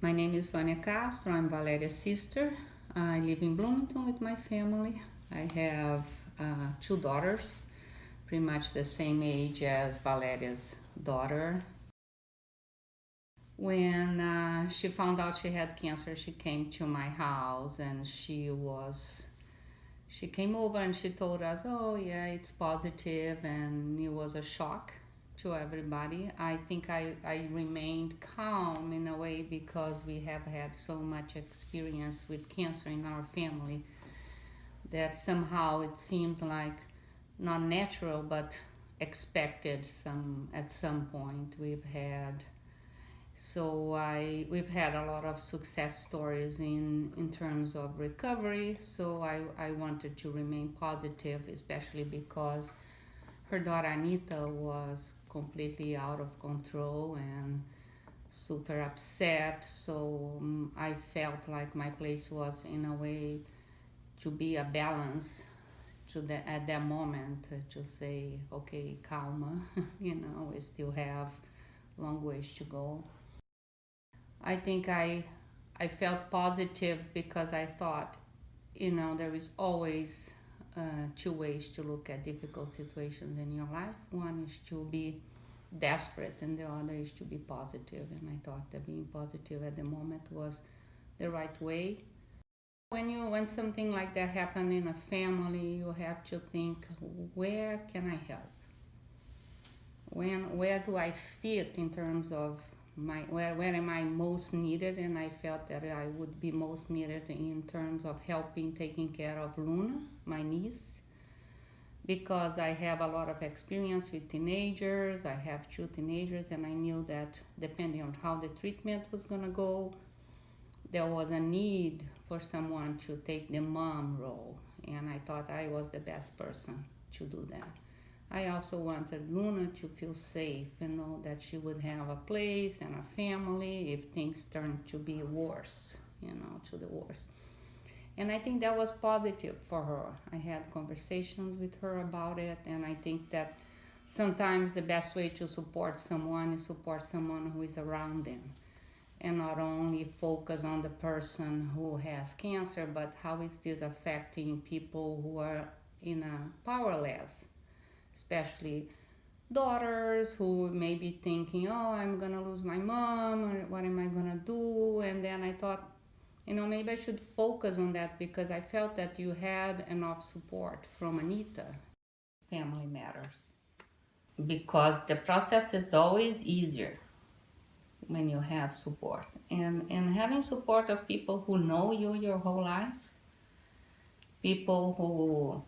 My name is Vania Castro. I'm Valeria's sister. I live in Bloomington with my family. I have two daughters, pretty much the same age as Valeria's daughter. When she found out she had cancer, she came to my house and she came over and she told us, oh yeah, it's positive, and it was a shock to everybody. I think I remained calm in a way because we have had so much experience with cancer in our family that somehow it seemed like not natural but expected at some point. We've had a lot of success stories in terms of recovery, so I wanted to remain positive, especially because her daughter Anita was completely out of control and super upset. So I felt like my place was in a way to be a balance at that moment, to say, okay, calma, we still have long ways to go. I think I felt positive because I thought, there is always two ways to look at difficult situations in your life. One is to be desperate, and the other is to be positive. And I thought that being positive at the moment was the right way. When something like that happened in a family, you have to think, where can I help? Where do I fit in terms of where am I most needed? And I felt that I would be most needed in terms of helping taking care of Luna, my niece, because I have a lot of experience with teenagers. I have two teenagers, and I knew that depending on how the treatment was going to go, there was a need for someone to take the mom role, and I thought I was the best person to do that. I also wanted Luna to feel safe and know that she would have a place and a family if things turned to be worse, to the worst. And I think that was positive for her. I had conversations with her about it, and I think that sometimes the best way to support someone is support someone who is around them, and not only focus on the person who has cancer, but how is this affecting people who are powerless, especially daughters who may be thinking, oh, I'm gonna lose my mom, or what am I gonna do? And then I thought, maybe I should focus on that, because I felt that you had enough support from Anita. Family matters, because the process is always easier when you have support, and having support of people who know you your whole life, people who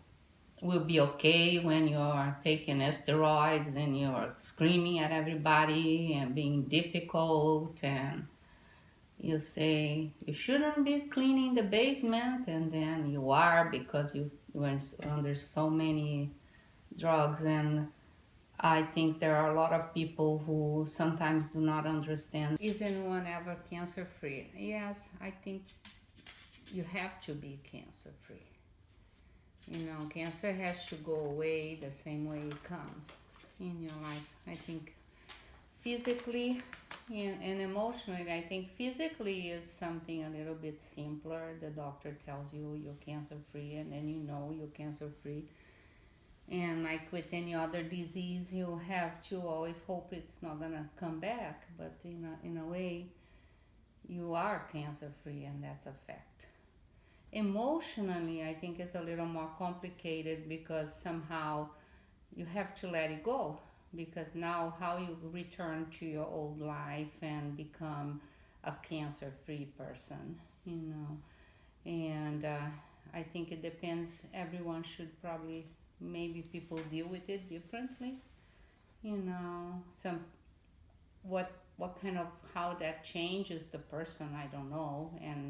will be okay when you're taking steroids and you're screaming at everybody and being difficult, and you say you shouldn't be cleaning the basement, and then you are because you were under so many drugs. And I think there are a lot of people who sometimes do not understand. Is anyone ever cancer free? Yes, I think you have to be cancer free. Cancer has to go away the same way it comes in your life. I think physically and emotionally, I think physically is something a little bit simpler. The doctor tells you you're cancer free, and then you're cancer free. And like with any other disease, you have to always hope it's not gonna come back. But in a way, you are cancer free, and that's a fact. Emotionally, I think it's a little more complicated, because somehow you have to let it go, because now how you return to your old life and become a cancer free person, and I think it depends. Everyone should probably, maybe people deal with it differently, some what kind of how that changes the person, I don't know. And